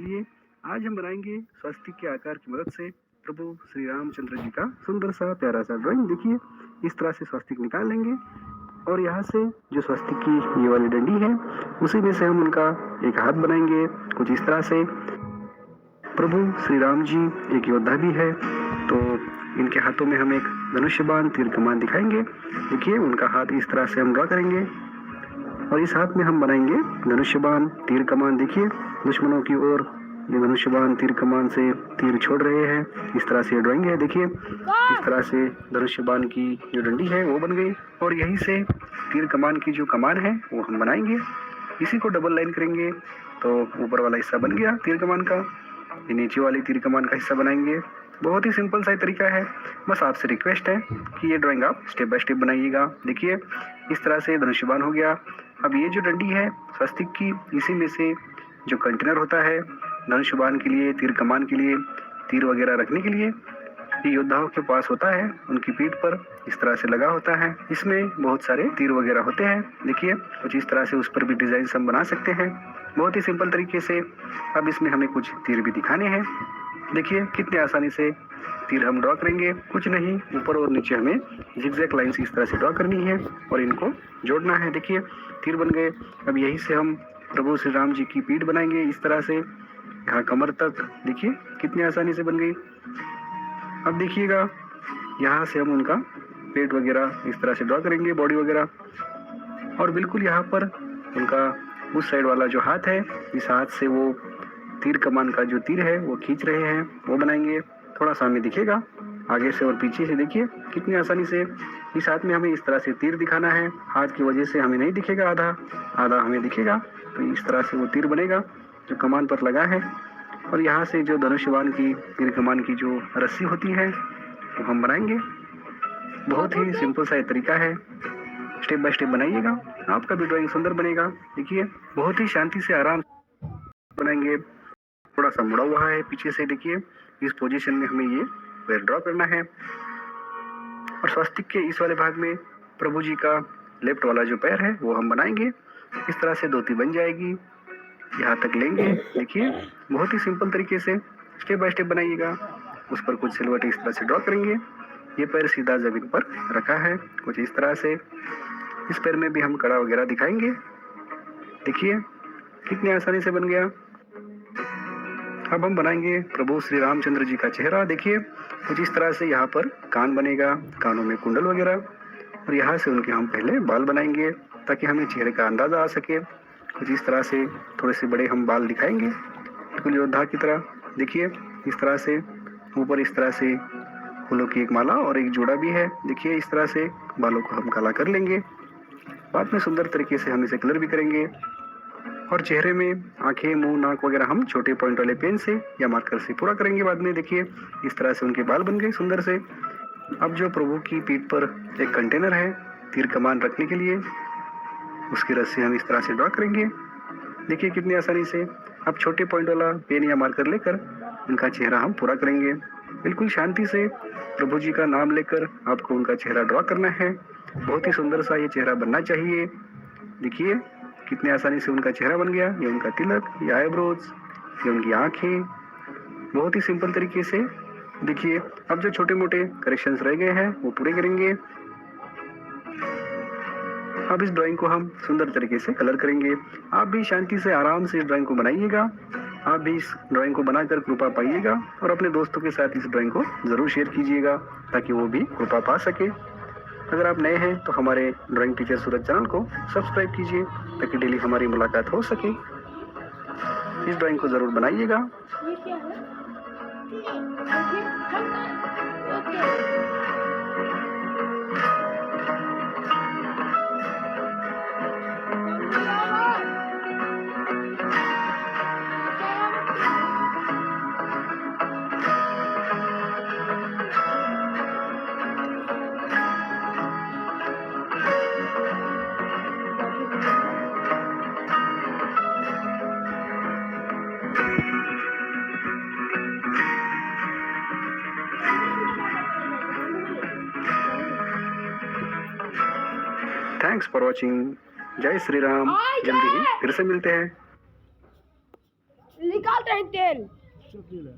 चलिए आज हम बनाएंगे स्वस्तिक के आकार की मदद से प्रभु श्री रामचंद्र जी का सुंदर सा प्यारा सा ड्राइंग। देखिए इस तरह से स्वस्तिक निकाल लेंगे और यहाँ से जो स्वस्तिक की ये वाली डंडी है उसी में से हम उनका एक हाथ बनाएंगे कुछ इस तरह से। प्रभु श्री राम जी एक योद्धा भी है तो इनके हाथों में हम एक धनुष्य बाण तीर कमान दिखाएंगे। देखिए उनका हाथ इस तरह से हम ड्रॉ करेंगे और इस हाथ में हम बनाएंगे धनुष्य बाण तीर कमान। देखिए दुश्मनों की ओर ये धनुष्य बाण तीर कमान से तीर छोड़ रहे हैं, इस तरह से ड्राइंग है। देखिए इस तरह से धनुष्य बाण की जो डंडी है वो बन गई और यहीं से तीर कमान की जो कमान है वो हम बनाएंगे। इसी को डबल लाइन करेंगे तो ऊपर वाला हिस्सा बन गया तीर कमान का, ये नीचे वाली तीर कमान का हिस्सा बनाएंगे। बहुत ही सिंपल सा तरीका है, बस आपसे रिक्वेस्ट है कि ये ड्राइंग आप स्टेप बाय स्टेप बनाइएगा। देखिए इस तरह से धनुष्य बाण हो गया। अब ये जो डंडी है स्वस्तिक की, इसी में से जो कंटेनर होता है धनुष्य बाण के लिए, तीर कमान के लिए, तीर वगैरह रखने के लिए, ये योद्धाओं के पास होता है, उनकी पीठ पर इस तरह से लगा होता है। इसमें बहुत सारे तीर वगैरह होते हैं। देखिए कुछ इस तरह से उस पर भी डिजाइन हम बना सकते हैं बहुत ही सिंपल तरीके से। अब इसमें हमें कुछ तीर भी दिखाने हैं। देखिए कितने आसानी से तीर हम ड्रॉ करेंगे, कुछ नहीं ऊपर और नीचे हमें जिगजैग लाइंस इस तरह से ड्रॉ करनी है और इनको जोड़ना है। देखिए तीर बन गए। अब यहीं से हम प्रभु श्री राम जी की पीठ बनाएंगे इस तरह से यहाँ कमर तक। देखिए कितनी आसानी से बन गई। अब देखिएगा यहाँ से हम उनका पेट वगैरह इस तरह से ड्रॉ करेंगे, बॉडी वगैरह, और बिल्कुल यहाँ पर उनका उस साइड वाला जो हाथ है, इस हाथ से वो तीर कमान का जो तीर है वो खींच रहे हैं, वो बनाएंगे। थोड़ा सा हमें दिखेगा आगे से और पीछे से। देखिए कितनी आसानी से इस हाथ में हमें इस तरह से तीर दिखाना है, हाथ की वजह से हमें नहीं दिखेगा, आधा आधा हमें दिखेगा। तो इस तरह से वो तीर बनेगा जो कमान पर लगा है। और यहाँ से जो धनुष्य बाण की तीर कमान की जो रस्सी होती है वो हम बनाएंगे। बहुत ही सिंपल सा तरीका है, स्टेप बाय स्टेप बनाइएगा, आपका भी ड्राइंग सुंदर बनेगा। देखिए बहुत ही शांति से आराम बनाएंगे। थोड़ा सा मुड़ा हुआ है पीछे से, देखिए इस पोजीशन में हमें ये पैर ड्रॉ करना है। और स्वस्तिक के इस वाले भाग में प्रभु जी का लेफ्ट वाला जो पैर है वो हम बनाएंगे। इस तरह से धोती बन जाएगी, यहाँ तक लेंगे। देखिए बहुत ही सिंपल तरीके से स्टेप बाय स्टेप बनाइएगा। उस पर कुछ सिलवट इस तरह से ड्रॉ करेंगे। ये पैर सीधा जमीन पर रखा है कुछ इस तरह से। इस पैर में भी हम कड़ा वगैरह दिखाएंगे। देखिए कितनी आसानी से बन गया। अब हम बनाएंगे प्रभु श्री रामचंद्र जी का चेहरा। देखिए कुछ इस तरह से यहाँ पर कान बनेगा, कानों में कुंडल वगैरह, और यहाँ से उनके हम पहले बाल बनाएंगे ताकि हमें चेहरे का अंदाजा आ सके। कुछ इस तरह से थोड़े से बड़े हम बाल दिखाएंगे बिल्कुल योद्धा की तरह। देखिए इस तरह से ऊपर इस तरह से फूलों की एक माला और एक जोड़ा भी है। देखिए इस तरह से बालों को हम काला कर लेंगे, बाद में सुंदर तरीके से हम इसे कलर भी करेंगे। और चेहरे में आंखें, मुंह, नाक वगैरह हम छोटे पॉइंट वाले पेन से या मार्कर से पूरा करेंगे बाद में। देखिए इस तरह से उनके बाल बन गए सुंदर से। अब जो प्रभु की पीठ पर एक कंटेनर है तीर कमान रखने के लिए, उसकी रस्सी हम इस तरह से ड्रॉ करेंगे। देखिए कितनी आसानी से। अब छोटे पॉइंट वाला पेन या मार्कर लेकर उनका चेहरा हम पूरा करेंगे। बिल्कुल शांति से प्रभु जी का नाम लेकर आपको उनका चेहरा ड्रॉ करना है। बहुत ही सुंदर सा ये चेहरा बनना चाहिए। देखिए कितनी आसानी से उनका चेहरा बन गया। ये उनका तिलक, ये आईब्रोज, ये उनकी आंखें, बहुत ही सिंपल तरीके से। देखिए अब जो छोटे मोटे करेक्शंस रह गए हैं वो पूरे करेंगे। अब इस ड्राइंग को हम सुंदर तरीके से कलर करेंगे। आप भी शांति से आराम से इस ड्राइंग को बनाइएगा। आप भी इस ड्राइंग को बनाकर कृपा पाइएगा और अपने दोस्तों के साथ इस ड्राइंग को जरूर शेयर कीजिएगा ताकि वो भी कृपा पा सके। अगर आप नए हैं तो हमारे ड्राइंग टीचर सूरज चैनल को सब्सक्राइब कीजिए ताकि डेली हमारी मुलाकात हो सके। इस ड्राइंग को जरूर बनाइएगा। Thanks for watching. जय श्री राम। जल्दी ही फिर से मिलते हैं। तेल चपलेला